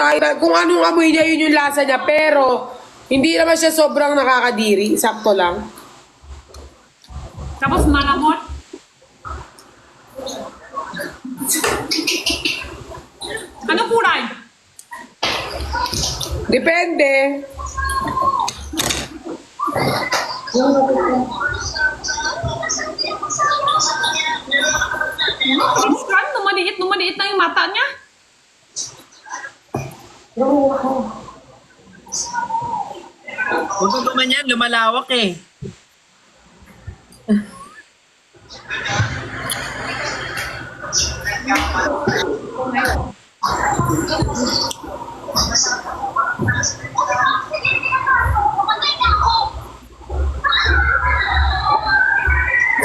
tayo. Kung anong amoy niya, yun yung lasa niya. Pero, hindi naman siya sobrang nakakadiri. Sakto lang. Tapos malamot. Ano kulay? Depende. Christian, lumaliit na yung mata niya. Kung tutuman yan, lumalawak eh.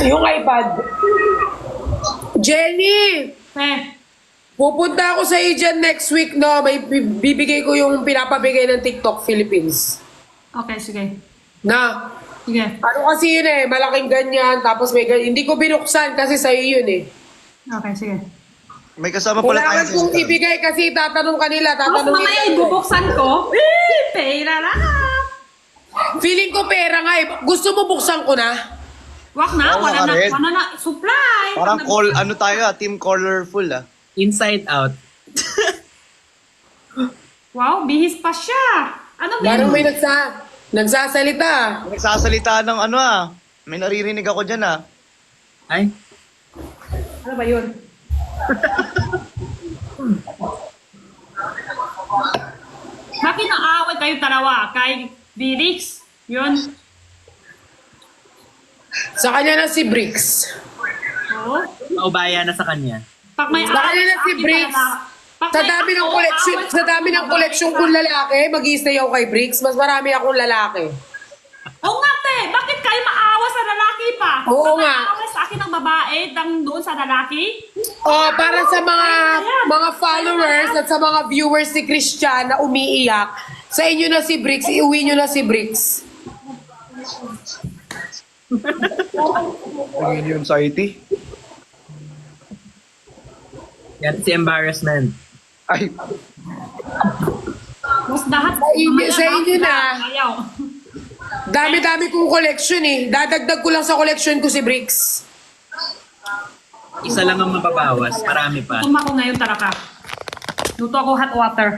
Yung iPad. Jenny! Pupunta ako sa iyo dyan next week, no? May bibigay ko yung pinapabigay ng TikTok Philippines. Okay, sige. Na? Sige. Ano kasi yun eh, malaking ganyan, tapos may ganyan. Hindi ko binuksan kasi sa'yo yun eh. Okay, sige. May kasama pala tayo Kailangan kong ibigay kasi tatanong kanila, Tapos tatanong mamaya ibubuksan ko. Pera lang. Feeling ko pera nga eh. Gusto mo buksan ko na? Wag na, Oo, wala naka-red. na supply. Parang call, ano tayo team colorful Inside out. Wow, bihis pa siya. Ano Parang meron? may nagsasalita. Nagsasalita ng may naririnig ako dyan Ay, Ano ba yun? Bakit naaaway kayo dalawa? Kay Virix? Yun. Sa kanya na si Bricks. Oo. maubaya na sa kanya. Pag may Sa kanya na si akin Bricks. talaga. Pag Sa may dami ng ako, collection, away sa dami ng ako, collection kong lalaki, mag-i-stay ako kay Bricks. Mas marami akong lalaki. Oo nga, te. Bakit kayo maawa sa lalaki pa? Oo Bakit nga. maawa sa akin ng babae dang doon sa lalaki? Oh, para sa mga followers at sa mga viewers ni Christian na umiiyak, sa inyo na si Bricks, iuwi nyo na si Bricks. Naging anxiety. Yan si embarrassment. Ay, Mas lahat. Sa inyo na. Ayaw. Dami-dami kong collection eh. Dadagdag ko lang sa collection ko si Bricks. Isa lang ang mababawas. Marami pa. Tuma ko ngayon talaga. Luto ako hot water.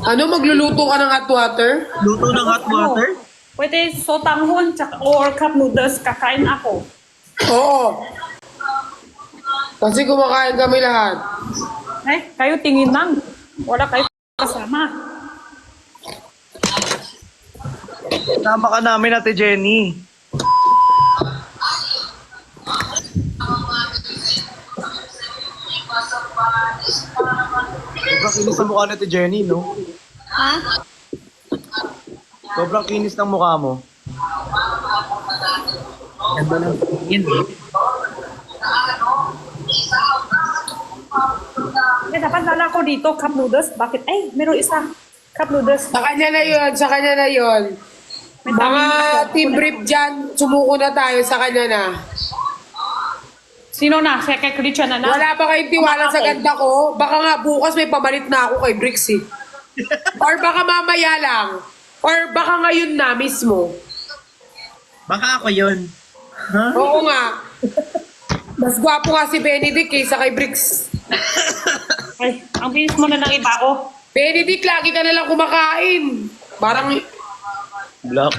Ano, magluluto ka ng hot water? Luto ng hot water? Pwede sotanghon or cup noodles. Kakain ako. Oo. Kasi kumakain kami lahat. Kayo tingin lang. Wala kayo kasama. tama ka namin Ate Jenny. Sobrang kinis ng mukha ni Ate Jenny, no? Ha? Sobrang kinis ng mukha mo. Ganda ng tingin eh. Dapat lala ko dito, cup noodles. Bakit? Ay, meron isa. Cup noodles. Sa kanya na yun, sa kanya na yun. Mga team brief dyan, sumuko na tayo sa kanya na. Sino na? Kay Christian na na? Wala ba kayong tiwala sa ganda ko? Baka nga bukas may pamalit na ako kay Bricks eh. Or baka mamaya lang. Or baka ngayon na mismo. Baka ako yun. Huh? Oo nga. Mas gwapo nga si Benedict kaysa kay Bricks. Ay, ang bilis mo na ng iba ko. Benedict, lagi ka nalang kumakain. Parang, Black.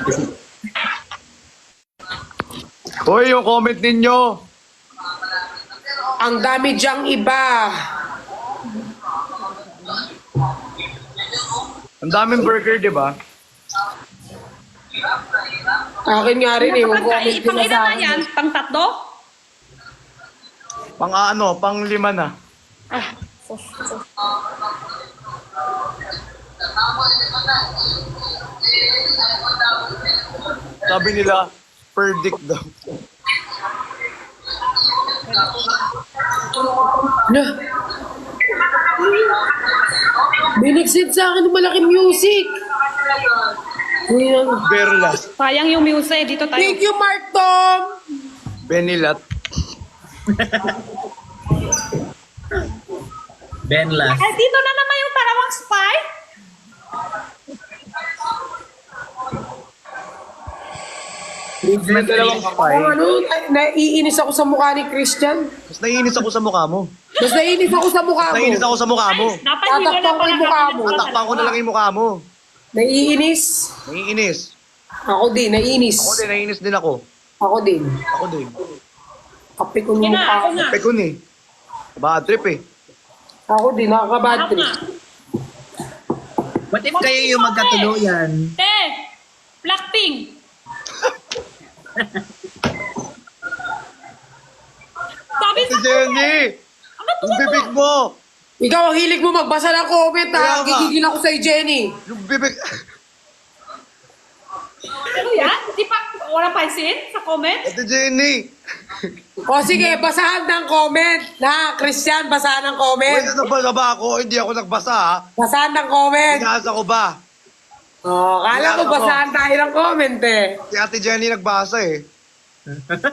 Hoy, yung comment ninyo. ang dami dyang iba. Ang daming burger, di ba? Akin nga rin eh. Mag-comment Pang sila ina sa na akin. yan? Pang tatlo? Pang 5 na. Ah, Sabi nila, verdict daw. Na. Binigsid sa akin ng malaking music. Ayan. Berlas. sayang yung music. Dito tayo. Thank you, Mark Tom. Benilat. Ben last. Ay, dito na naman yung parawang spy. May dalawang spy. Ano, naiinis ako sa mukha ni Christian. Mas naiinis ako sa mukha mo. Mas naiinis ako sa mukha mo. Naiinis ako sa mukha mo. Dapat dito Tatakpan na ko pala yung mukha mo. Tatakpan ko na lang yung mukha mo. Naiinis. Naiinis. Ako din, naiinis. Ako din, naiinis din ako. Ako din. Ako din. Kape ko Sige yung na, mukha. ako na. Pekon eh. Bad trip eh. Ako din, nakakabad Ako trip. na. What if kayo yung magkatuluyan? Te, Blackpink. Sabi Si sa Jenny! Ano to? Yung bibig mo! Ikaw, ang hilig mo magbasa ng comment Kaya ha. nga. Gigigil ako sa'yo, Jenny. Yung bibig... Ano yan? Di pa, wala pansin sa comment? Ate Jenny! O sige, basahan ng comment. Ha, Christian, basahan ng Wait, comment. nagbasa ba ako? Hindi ako nagbasa ha. Basahan ng comment. Binasa ko ba? O, kala ko basahan tayo ng comment eh. Si Ate Jenny nagbasa eh.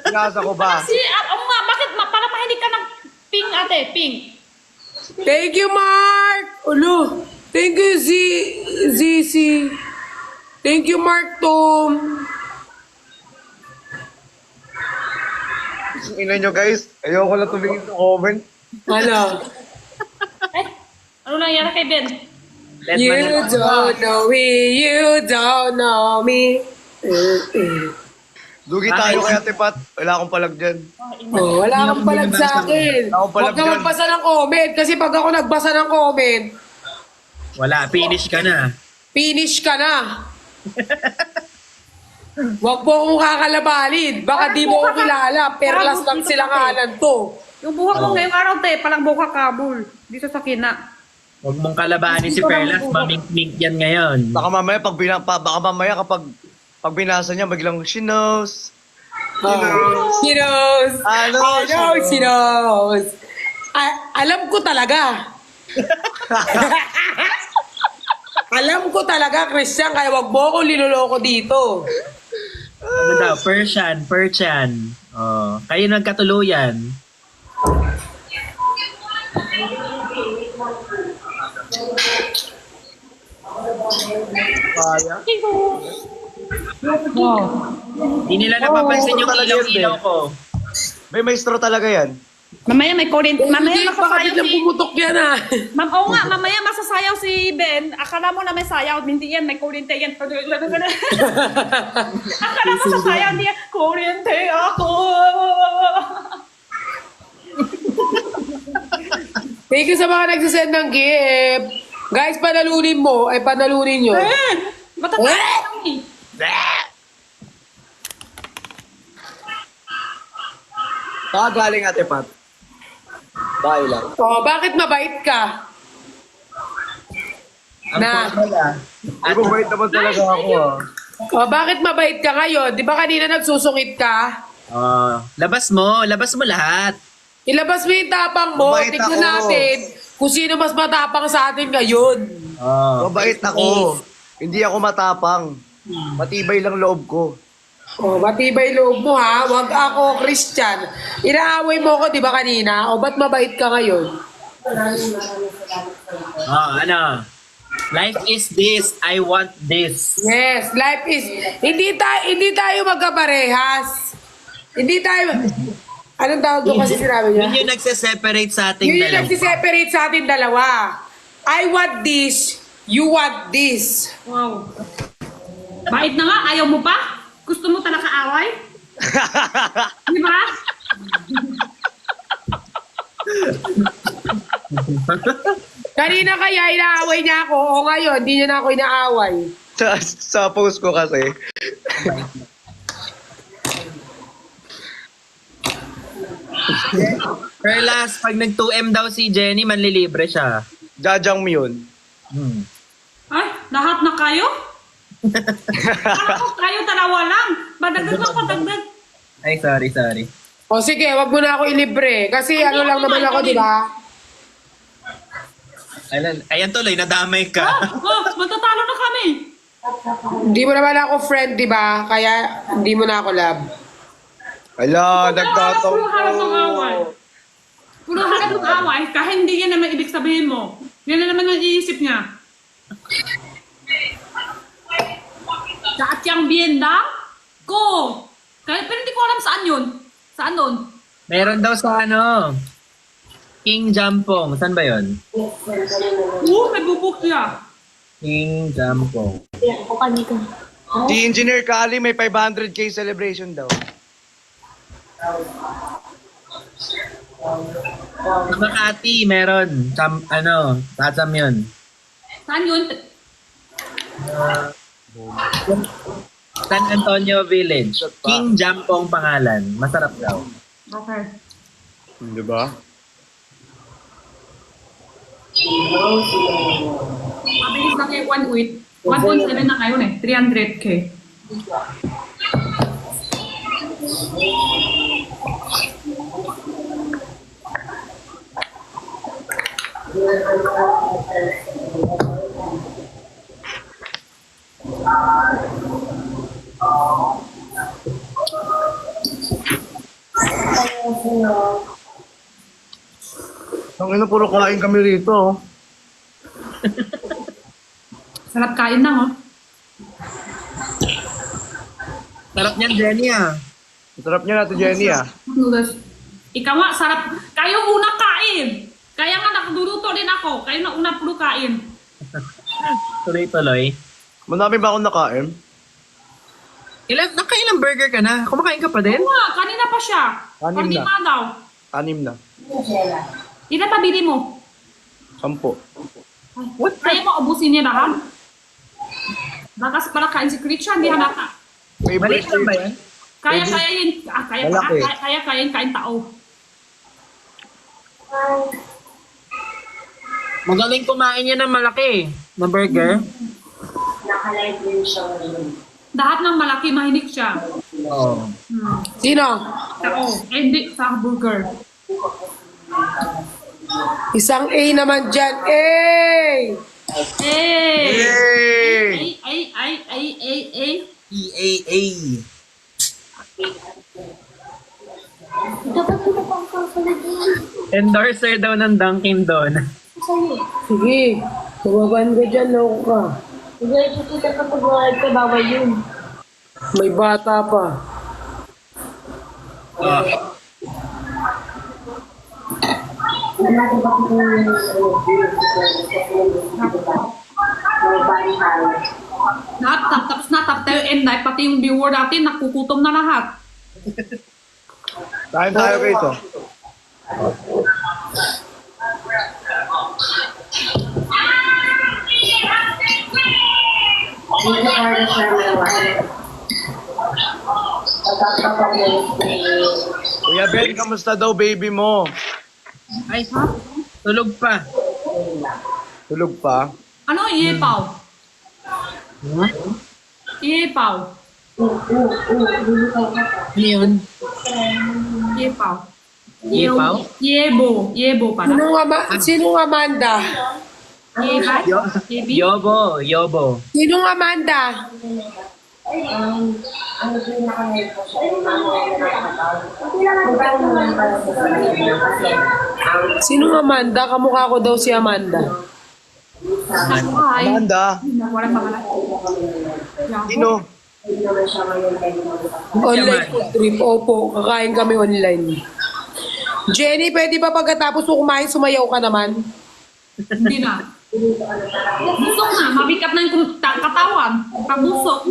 Binasa ko ba? Kasi, oo nga, bakit para mahinig ka ng pink ate, pink? Thank you, Mark. Ulo. Thank you, ZC. Thank you, Mark Tom. Ina nyo guys, ayoko lang tumingin sa comment. Ano? Eh, ano nangyari kay Ben? You don't know me, you don't know me. Dugi tayo kay Ate Pat. Wala akong palag dyan. Oh, wala kang palag sa akin. Wala akong palag Huwag ka dyan. magbasa ng comment. Kasi pag ako nagbasa ng comment, Wala, finish ka na. finish ka na. Huwag mo akong kakalabalin. Baka di mo ako kilala. Perlas lang silang halan to. Yung buhok mo ngayong araw, te, palang buhok kabul. Dito sa kina. Huwag mong kalabanin si Perlas, mamink-mink yan ngayon. Baka mamaya baka mamaya kapag binasa niya biglang she knows. She knows. I know I know she knows. Alam ko talaga. Alam ko talaga, Christian, kaya wag mo akong linuloko dito. Ano daw? Persian. Oh, kayo nagkatuluyan. Kaya. Hindi nila napapansin yung talaga ilaw-ilaw yun, ko. May maestro talaga yan. Mamaya may current. Mamaya Hindi, baka masasayaw biglang si... pumutok yan ah. Ma'am, oo nga, mamaya masasayaw si Ben. Akala mo na may sayaw. Hindi yan, may kuryente yan. Akala mo sasayaw, hindi yan. Kuryente ako. Thank you sa mga nagsisend ng gift. Guys, panalunin mo. Ay, panalunin nyo. Matatapos lang eh. Saka galing Ate Pat. Bye lang. Oh, bakit mabait ka? Ang Na. formula. Di ba bait naman talaga ako ah. Oh, bakit mabait ka ngayon? Di ba kanina nagsusungit ka? Oh, labas mo lahat. Ilabas mo yung tapang mo. Mabait Tignan ako. natin kung sino mas matapang sa atin ngayon. Oh. Mabait ako. Hindi ako matapang. Matibay lang loob ko. Oh, matibay loob mo ha. Wag ako, Christian. Inaaway mo ako, di ba kanina? O, ba't mabait ka ngayon? Oh, ano? Life is this, I want this. Yes, life is... Hindi tayo magkaparehas. Hindi tayo... Anong tawag doon kasi sinabi niya? Yun yung nagse-separate sa ating Yun yung dalawa. nagsiseparate sa atin dalawa. I want this, you want this. Wow. Bait na nga, ayaw mo pa? Gusto mo talaga away? Di ba? Kanina kaya inaaway niya ako, o ngayon, hindi niya na ako inaaway. Sa post ko kasi. Perlas, pag nag-2M daw si Jenny, manlilibre siya. Jajang mo yun. Ay, lahat na kayo? Ako, kayo dalawa lang. Madagdag lang, madagdag. Ay, sorry. O sige, wag mo na ako ilibre. Kasi Hindi ano lang ako naman ako, naman. di ba? Ayan tuloy, nadamay ka. Matatalo na kami. Hindi mo naman ako friend, di ba? Kaya hindi mo na ako love. Ala, Halos ng away. Puro hanap ng away, kahit hindi yan naman ibig sabihin mo. Yan na naman ang iisip niya. Sa atyang bienda ko. Kahit, pero hindi ko alam saan yun. Saan doon? Meron daw sa ano, King Jampong. Saan ba yun? May bubuk siya. King Jampong. Si Engineer Kali may 500k celebration daw. Sa Makati, meron. Tatsam yun. Saan yun? San Antonio Village. King Jampong pangalan. Masarap daw. Okay. Di ba? Mabilis na kayo 1 week. 1.7 na kayo eh. 300k. Ang ina, puro kain kami rito. Oh. Sarap kain na, oh. Sarap niyan, Jenny ah. Sarap niya natin, Jenny ah. Noodles. Ikaw nga, sarap. Kayo una kain. Kaya nga nakaduluto din ako. Kayo na una puro kain. Tuloy-tuloy. Madami ba akong nakain? Nakailang burger ka na? Kumakain ka pa din? Oo nga, kanina pa siya. Anim na. Kanina daw. 6 na. Ilan pa bili mo? 10. What? Kaya mo ubusin niya lahat? Bakas pala kain si Christian, hindi halata. Maliit lang ba yan? Kaya yun, Malaki. kaya yun kain tao. Magaling kumain yan ng malaki na burger. Lahat ng malaki, mahilig siya. Oo. Sino? Tao. Eh, hindi, sa burger. Isang A naman dyan. A! Eh! Yay! Ay. EAA. Endorser daw ng Dunkin doon. Sige. Tumaban ka dyan, loko ka. May bata pa. Tapos na, top tayo end night, pati yung viewer natin, nakukutom na lahat. Kain tayo rito. Kuya Ben, kamusta daw baby mo? Ay, tulog pa. Tulog pa? Ano, iipaw? Iipaw. Ano yun? Iipaw. Iipaw? Yebo pala. Sinong Amanda? Yebay? Yebi? Yobo. Sinong Amanda? Sinong Amanda? Kamukha ko daw si Amanda. Ay, Amanda, walang pangalan. sino? Online food trip. Opo, kakain kami online. Jenny, pwede ba pagkatapos mo kumain, sumayaw ka naman? Hindi na. Busog na, mabigat na yung katawan. Pag-busog.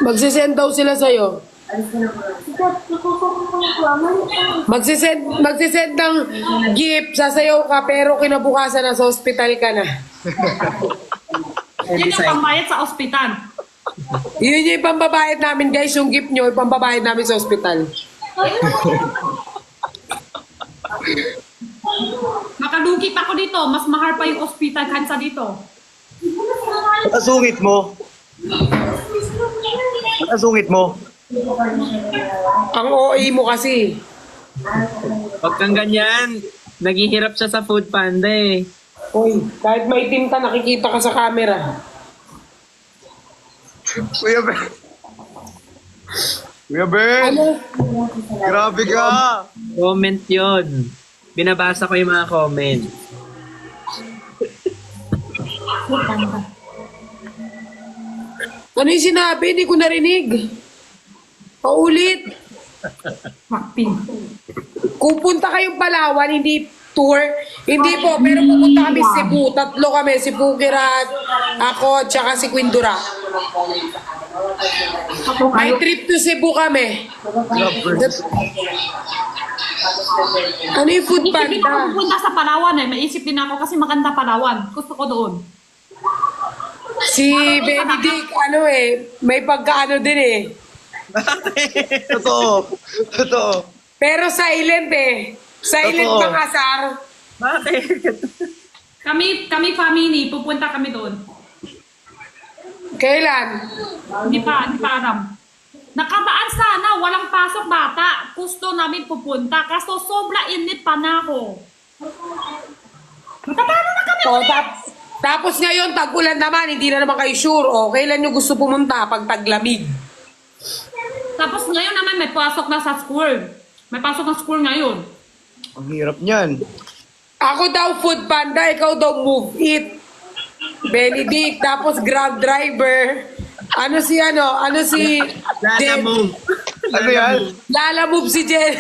Magsisend daw sila sa'yo. Magsisend ng gift, sasayaw ka, pero kinabukasan na sa ospital ka na. Yan yung pambayad sa ospital. Yun yung pambabayad namin, guys. Yung gift nyo, yung pambabayad namin sa ospital. Makalugi pa ako dito. Mas mahal pa yung ospital kansa dito. Asungit mo? Asungit mo? Ang OA mo kasi. Huwag kang ganyan. Naghihirap siya sa Food Panda eh. Hoy, kahit may team ka, nakikita ka sa camera. Kuya Ben. Kuya Ben! Ano? Grabe ka! Comment yon. Binabasa ko yung mga comment. Ano yung sinabi? Hindi ko narinig. Paulit. Makpin. Kung punta kayong Palawan, hindi tour. Hindi po, pero pupunta kami Cebu. Tatlo kami. Si Pukirat, ako, tsaka si Quindura. May trip to Cebu kami. Ano yung food Isip din ako panda? pupunta sa Palawan eh. Maisip din ako kasi maganda Palawan. Gusto ko doon. Si Benedict, ano may pagkaano din eh. Totoo. Totoo. Pero silent eh. Silent Totoo. bang asar? Bakit? Kami family, pupunta kami doon. Kailan? Hindi pa alam. Nakabaan sana, walang pasok bata. Gusto namin pupunta. Kaso sobra init pa na ako. Matatalo na kami O, ulit. tapos ngayon, tag-ulan naman, hindi na naman kayo sure. O, kailan nyo gusto pumunta pag taglamig? Tapos ngayon naman may pasok na sa school. May pasok na school ngayon. Ang hirap niyan. Ako daw food panda, ikaw daw move it. Benedict, tapos grab driver. Ano si Lala move. Ano yan? Lala move si Jen.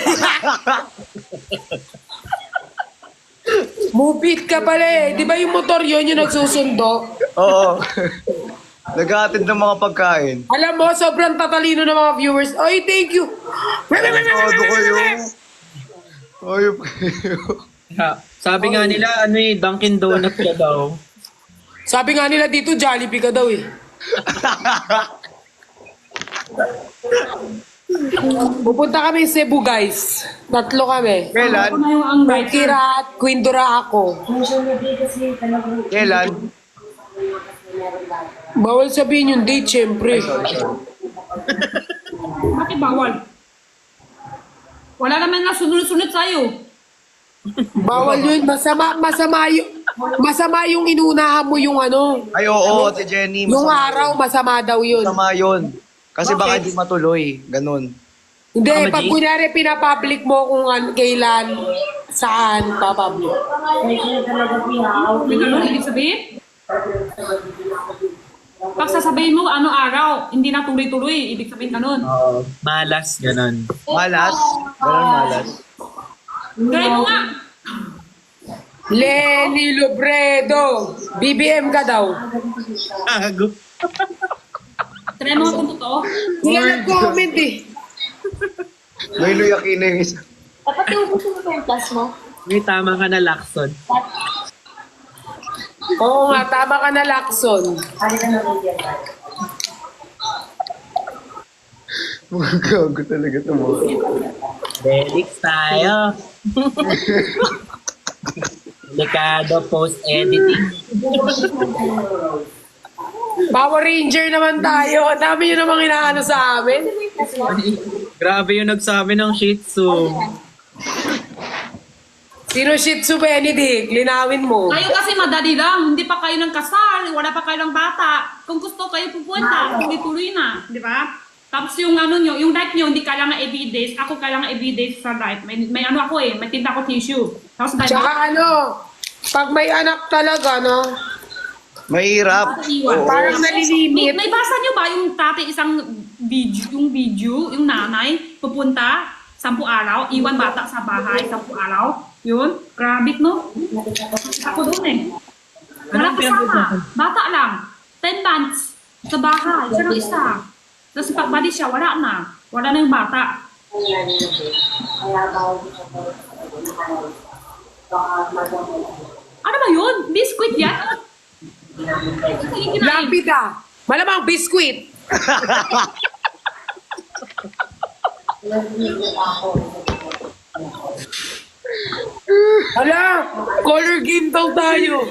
Move it ka pala eh. Di ba yung motor yun yung nagsusundo? Oo. Nag-aatid ng mga pagkain. Alam mo, sobrang tatalino ng mga viewers. Oy, thank you. Todo kayo. Ayop kayo. Sabi nga nila, Dunkin Donut ka daw. Sabi nga nila dito, Jollibee ka daw eh. Pupunta kami Cebu, guys. Tatlo kami. Ako Kailan? na yung ang right. Kirat, Quindura ako. Kailan? Bawal sabihin yung date, syempre. Bakit bawal? Wala naman na sunod-sunod sa'yo. Bawal yun. Masama yung inunahan mo yung ano. Ay, oo, Ate Jenny. Yung masama araw, yun. masama daw yun. Masama yun. Kasi baka Bakit? di matuloy. Ganon. Hindi, Baka pag madi- kunyari pinapublic mo kung kailan, saan, papublic. May ganun, ibig sabihin? Pag sasabihin mo ano araw, hindi na tuloy-tuloy, ibig sabihin ganun. Malas, ganon. Malas. Ganon malas. Try mo nga. Lenny Lobredo, BBM ka daw. Ago. Try mo nga kung totoo. Sila nag-comment eh. May luyakin na yung isa. Dapat yung gusto mo yung plus mo. May tama ka na, Lacson. Oo nga, tama ka na, Lacson. Mga gago talaga ito mo. Delix tayo. Delikado post-editing. Power Ranger naman tayo. Ang dami nyo namang inaano sa amin. Grabe yung nagsabi ng Shih Tzu. Sino Shih Tzu Benedict? Linawin mo. Kayo kasi madali lang, hindi pa kayo ng kasal, wala pa kayo ng bata. Kung gusto kayo pupunta, tuloy-tuloy na, di ba? Tapos yung ano nyo, yung life nyo, hindi kailangan everydays. Ako kailangan everydays sa life. May ano ako may tinta ko tissue. Tapos Tsaka pag may anak talaga, no? Mahirap. Oo. Parang nalilimit. May basa nyo ba yung dati isang video, yung nanay, pupunta, 10 araw, iwan bata sa bahay, 10 araw. Yun, grabe no? Ako doon eh. Wala kasama, bata lang, 10 months, sa bahay, siya lang isa. Tapos pagbalik siya, wala na yung bata. Ano ba yun? Biscuit yan? Yung kinain. Lapida. Malamang biskuit. Hala, color game daw tayo.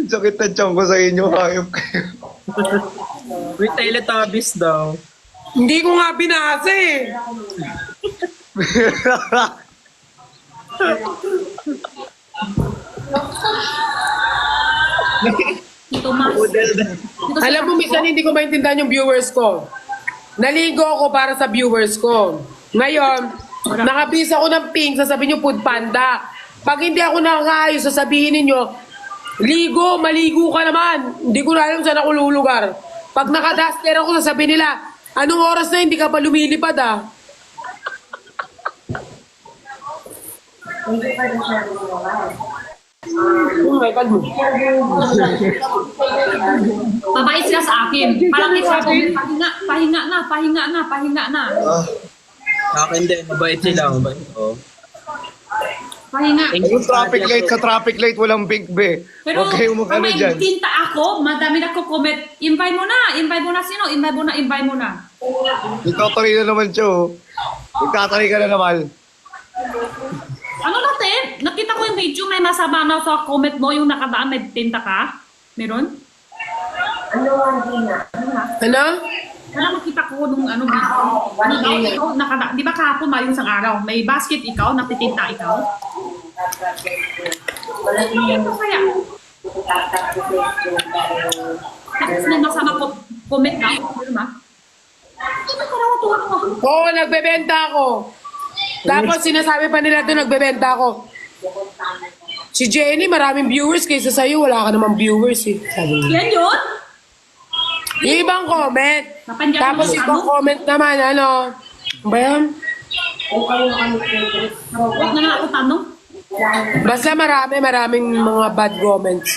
Sakit na tiyan ko sa inyo. Hayop kayo. May Teletubbies daw. Hindi ko nga binasa eh. Tito Mas. Udel na. Tito Alam mo, minsan hindi ko maintindihan yung viewers ko. Naligo ako para sa viewers ko. Ngayon, nakabis ako ng pink, sasabihin nyo Food Panda. Pag hindi ako nakakaayos, sasabihin ninyo, ligo, maligo ka naman. Hindi ko na alam saan ako lulugar. Pag nakaduster ako, sasabihin nila, anong oras na hindi ka pa lumilipad ah? iPad mo. Mabait sila sa akin. Parang nagsasabi, pahinga na. Sa akin din, mabait sila. Mabait ko. Pahinga. Yung traffic light sa traffic light, walang big be. Pero Huwag kayong kung mag-ano may dyan. tinta ako, madami na ko comment. Invite mo na sino? Invite mo na. Nagtatari na naman siya, oh. Nagtatari ka na naman. Ano natin? Nakita ko yung video, may masama na sa comment mo yung nakadaan, may tinta ka? Meron? Ano? Kaya makita ko nung ano video. Ikaw, di ba kahapon mayroong isang araw? May basket ikaw, nagtitinta ikaw? Ano kaya? Tapos may masama ko comment na ako. Ano ba? Ito tuwa ko. Oo, nagbebenta ako. Tapos sinasabi pa nila doon, nagbebenta ako. Si Jenny, maraming viewers kaysa sa'yo. Wala ka namang viewers eh. Sabi niya. Yan yun? Yung ibang comment. Napandiyan Tapos mo yung ibang ano? comment naman, ano? Ano ba yan? Huwag na ako tanong. Basta maraming mga bad comments.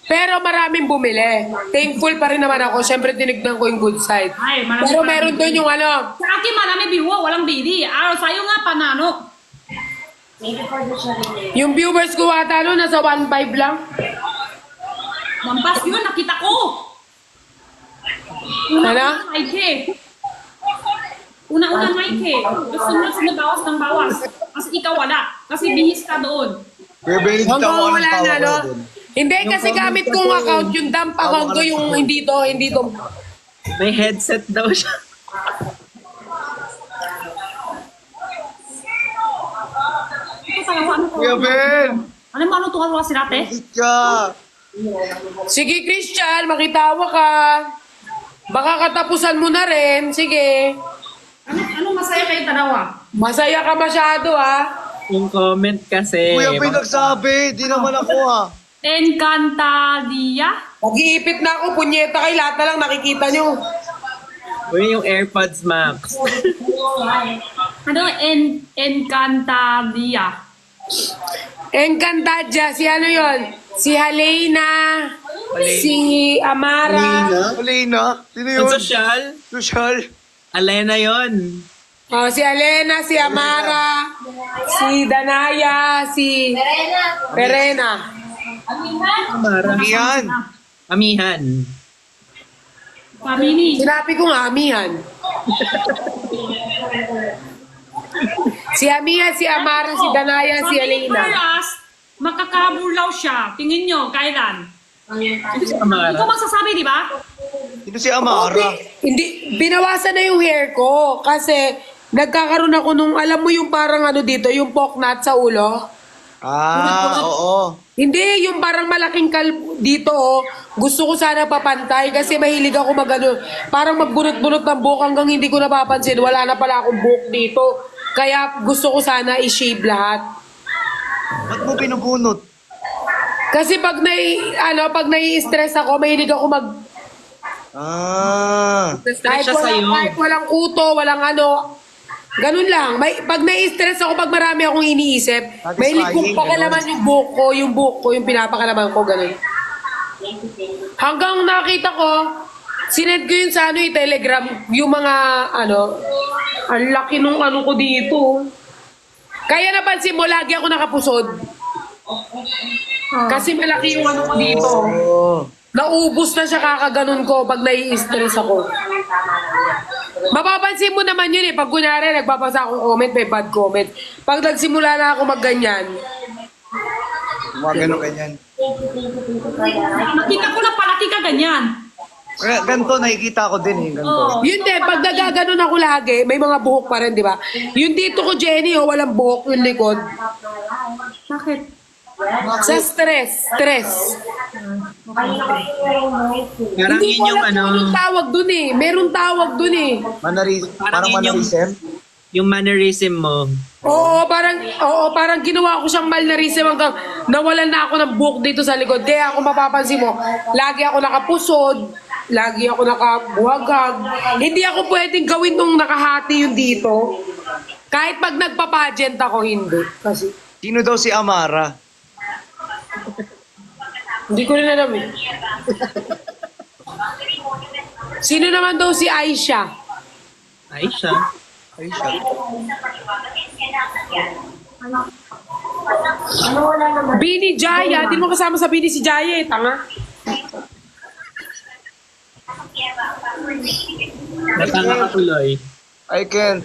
Pero maraming bumili. Thankful pa rin naman ako. Siyempre tinignan ko yung good side. Ay, marami Pero pa. meron doon yung ano. Sa akin marami viewer, walang bidi. Sa'yo nga panano. Yung viewers ko ata no, nasa 1.5 lang. Mampas yun, nakita ko. Ano? Una-una Nike. Sunod-sunod bawas ng bawas. Kasi ikaw wala. Kasi bihis ka doon. Kuya Benny, Hanggang tawa ka ng wala tawa na, ko no? dun. Hindi, kasi gamit kong account, yung dump account ko, yung hindi to. May headset daw siya. Ito tayo, ano to? Kuya Ben! Ano mo, ano tuwa si Rate? Ka! Sige, Christian, makitawa ka. Baka katapusan mo na rin. Sige. Ano masaya kayo dalawa? Masaya ka masyado, ha? Yung comment kasi. Kuya Ben nagsabi, di naman ako ah. Encantadia? Mag-iipit na ako, punyeta kay lahat na lang nakikita nyo. Uy, yung AirPods Max. Ano, Encantadia? Encantadia, si ano yon? Si Helena, si Amara, Alena? Sino yun? Ang social? Social? Alena yon. si Helena, si Amara, si Danaya, si Perena. Amara. Yan. Amihan. Family. Sinabi ko nga, Amihan. Si Amihan, si Amara, si Danaya, si Helena. Paras, makakabulaw siya. Tingin nyo, kailan? Si Amara. Ikaw magsasabi, di ba? Sino si Amara? Hindi, binawasan na yung hair ko kasi nagkakaroon ako nung, alam mo yung parang ano dito, yung poknat sa ulo. Ah, oo. Hindi, yung parang malaking dito, oh. Gusto ko sana papantay kasi mahilig ako magano, parang magbunot-bunot ng buhok hanggang hindi ko napapansin. Wala na pala akong buhok dito. Kaya gusto ko sana i-shave lahat. Ba't mo pinubunot? Kasi pag nai-stress ako, mahilig ako Ah. Stress siya sa'yo. kahit walang kuto, walang ano. Ganun lang. Pag nai-stress ako, pag marami akong iniisip, Satisfying, mahilig kong pakalaman yung buhok ko, yung pinapakalaman ko, ganun. Hanggang nakita ko, sinend ko yun sa Telegram, yung mga, ang laki nung ano ko dito. Kaya napansin mo, lagi ako nakapusod. Kasi malaki yung ano ko dito. Oo. Naubos na siya kakaganon ko pag nai-stress ako. Mapapansin mo naman yun pag kunyari nagbabasa akong comment, may bad comment. Pag nagsimula na ako magganyan, Mga ganun ganyan. Nakita ko na palaki ka ganyan. Kaya ganito, nakikita ko din eh. Ganito. Oo. yun din, pag nagaganon ako lagi, may mga buhok pa rin, di ba? Yung dito ko, Jenny, walang buhok, yung likod. Bakit? Sa stress. Parang Hindi yun ko yung alam kung anong tawag dun eh. Meron tawag dun eh. Parang yun yung- mannerism? Yung mannerism mo. Parang ginawa ko siyang malnarism hanggang nawalan na ako ng buhok dito sa likod. Kaya kung mapapansin mo, lagi ako nakapusod, lagi ako nakabuhagag. Hindi ako pwedeng gawin nung nakahati yung dito. Kahit pag nagpa-pageant ako, hindi. Kasi Sino daw si Amara? hindi ko rin alam eh. Sino naman daw si Aisha? Ay siya. Ay, siya. Bini Jaya. Di mo kasama sa Bini si Jaya eh, tanga. Natanga ka tuloy. I can't.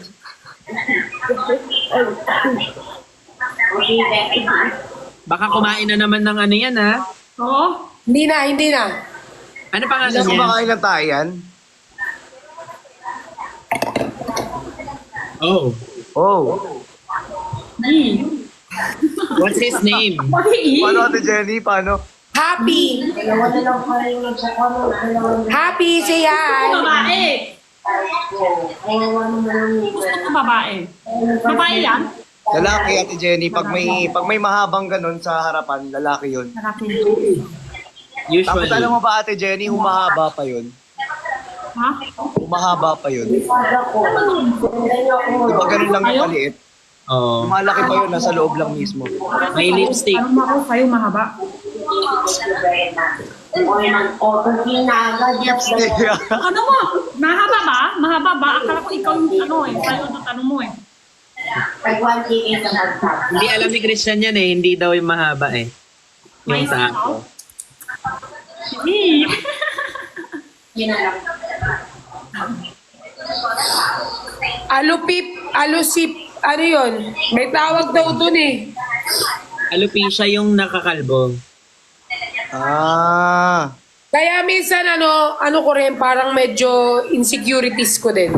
Baka kumain na naman ng ano yan, ha? Oo. Hindi na. Ano pangalan Hindi niya? kumakain ng tayan? Oh. Oh. What's his name? Paano Ate Jenny? Paano? Happy. Happy, say hi. Babae. Gusto ko babae. Babae yan? Lalaki Ate Jenny. Pag may mahabang ganun sa harapan, lalaki yun. Lalaki. Tapos Usually. alam mo ba Ate Jenny, humahaba pa yun. Ha? Humahaba pa yun. Di ba ganun lang yung maliit? Oh. Malaki pa yun, nasa loob lang mismo. May lipstick. Ano mo ako sa'yo mahaba? Ano mo? Mahaba ba? Mahaba ba? Akala ko ikaw yung ano eh. Sa'yo ang tanong mo eh. Hindi alam ni Christian yan eh. Hindi daw yung mahaba eh. Yung May sa ikaw? Hindi. Alusip, ano yun? May tawag daw dun eh. alopecia yung nakakalbo. Ah. Kaya minsan ano ko rin, parang medyo insecurities ko din.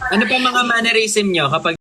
Ano pa mga mannerism nyo kapag